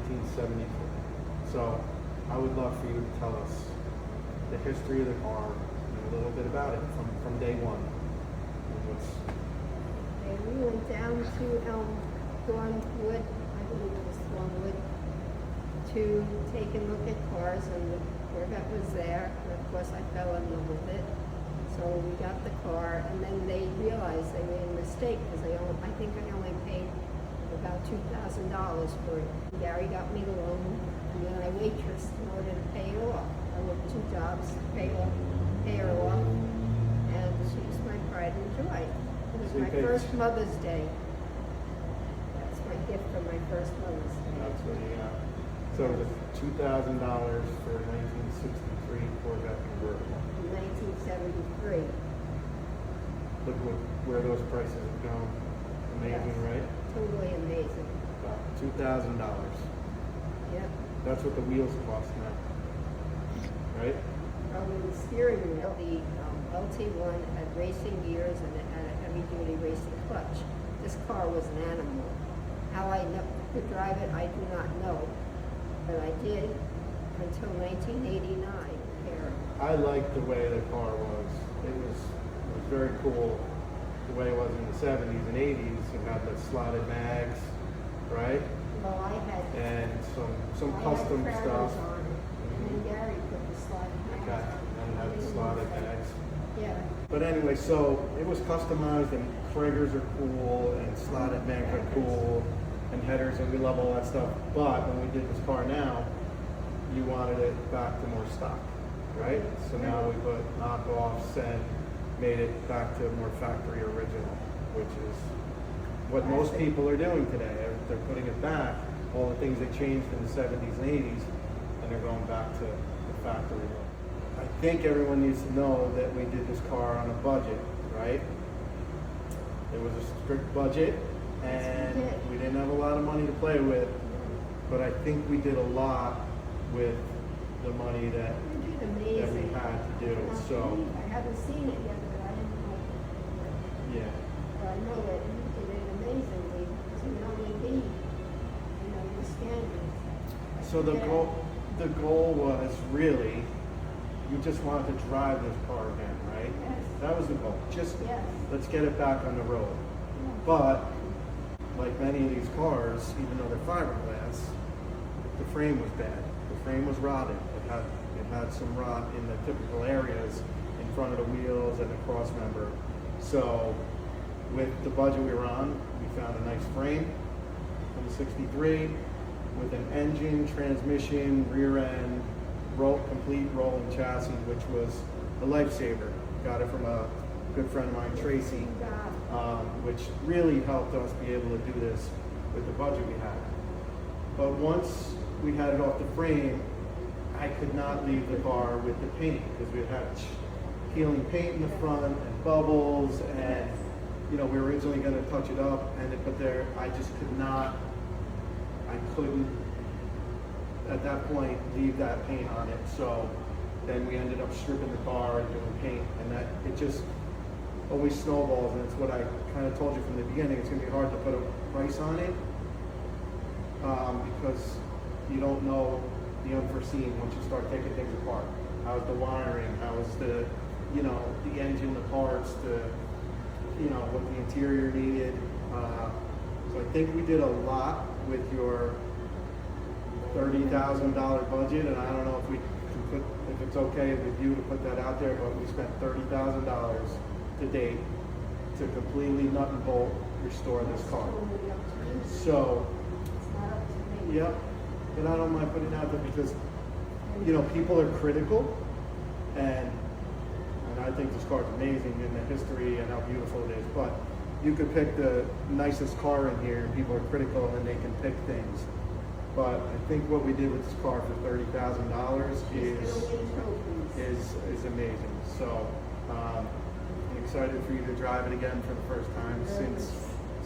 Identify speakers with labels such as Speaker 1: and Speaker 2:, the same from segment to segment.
Speaker 1: 1974. So I would love for you to tell us the history of the car and a little bit about it from day one.
Speaker 2: And we went down to Thornwood, I believe it was Thornwood, to take a look at cars, and the Corvette was there, and of course I fell in love with it. So we got the car, and then they realized they made a mistake, because I think I only paid about $2,000 for it. Gary got me the loan, and then I waitressed in order to pay it off. I worked 2 jobs to pay her off, and she was my pride and joy. It was my first Mother's Day. That's my gift for my first Mother's Day.
Speaker 1: That's what you got. So it was $2,000 for a 1963 Corvette Convertible.
Speaker 2: 1973.
Speaker 1: Look where those prices have gone. Amazing,
Speaker 2: Yes.
Speaker 1: right?
Speaker 2: Totally amazing.
Speaker 1: About $2,000.
Speaker 2: Yep.
Speaker 1: That's what the wheels cost now, right?
Speaker 2: Probably the steering wheel, the LT1 had racing gears and it had a heavy-duty racing clutch. This car was an animal. How I could drive it, I do not know, but I did until 1989.
Speaker 1: I liked the way the car was. It was very cool the way it was in the 70s and 80s. It had the slotted mags, right?
Speaker 2: Well, I had
Speaker 1: And some custom
Speaker 2: had
Speaker 1: stuff.
Speaker 2: on it, and then Gary put the slotted mags
Speaker 1: Okay,
Speaker 2: on.
Speaker 1: and had the slotted mags.
Speaker 2: Yeah.
Speaker 1: But anyway, so it was customized, and Kragers are cool, and slotted mags are cool, and headers, and we love all that stuff. But when we did this car now, you wanted it back to more stock, right? So now we put knockoffs and made it back to more factory original, which is what most people are doing today. They're putting it back, all the things they changed in the 70s and 80s, and they're going back to the factory look. I think everyone needs to know that we did this car on a budget, right? It was a strict budget, and we didn't have a lot of money to play with, but I think we did a lot with the money that we had to do. So
Speaker 2: I haven't seen it yet, but I didn't know.
Speaker 1: yeah.
Speaker 2: But I know that you did it amazingly to not only be, the standards.
Speaker 1: So the goal was really, you just wanted to drive this car again, right?
Speaker 2: Yes.
Speaker 1: That was the goal. Just
Speaker 2: Yes.
Speaker 1: let's get it back on the road. But like many of these cars, even though they're fiberglass, the frame was bad. The frame was rotted. It had some rot in the typical areas in front of the wheels and the cross member. So with the budget we were on, we found a nice frame from the 63 with an engine, transmission, rear end, complete rolling chassis, which was a lifesaver. Got it from a good friend of mine, Tracy, which really helped us be able to do this with the budget we had. But once we had it off the frame, I could not leave the car with the paint, because we had peeling paint in the front and bubbles, and we were originally going to touch it up, I just could not. I couldn't at that point leave that paint on it. So then we ended up stripping the car and doing paint, and that it just always snowballs. And it's what I kind of told you from the beginning. It's going to be hard to put a price on it because you don't know the unforeseen once you start taking things apart. How's the wiring? How's the engine, the parts, what the interior needed. So I think we did a lot with your $30,000 budget, and I don't know if it's okay with you to put that out there, but we spent $30,000 to date to completely nut and bolt restore this car. So, yep, but I don't mind putting it out there because, people are critical, and I think this car is amazing in the history and how beautiful it is, but you could pick the nicest car in here and people are critical and they can pick things. But I think what we did with this car for $30,000 is amazing. So I'm excited for you to drive it again for the first time since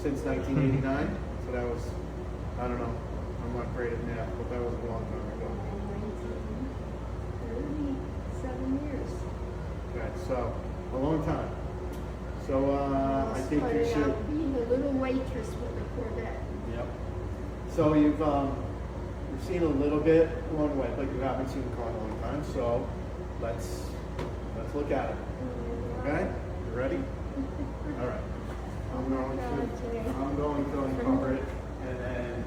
Speaker 1: 1989. So that was, I don't know, I'm not great at math, but that was a long time ago.
Speaker 2: 37 years.
Speaker 1: Okay, so a long time. So I think you should.
Speaker 2: Being a little waitress with the Corvette.
Speaker 1: Yep. So you've You've seen a little bit one way, but you haven't seen the car in a long time. So let's look at it. Okay? You ready? All right. I'm going to uncover it, and then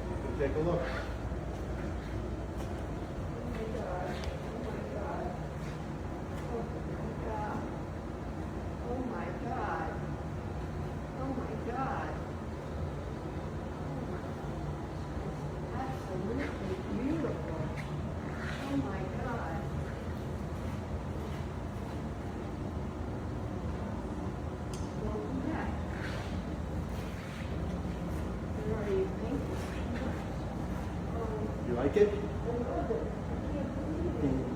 Speaker 1: you can take a look.
Speaker 2: Oh my God. Oh my God. Absolutely beautiful. Oh my God. Welcome back. What are you thinking?
Speaker 1: You like it?
Speaker 2: I love it. I can't believe it.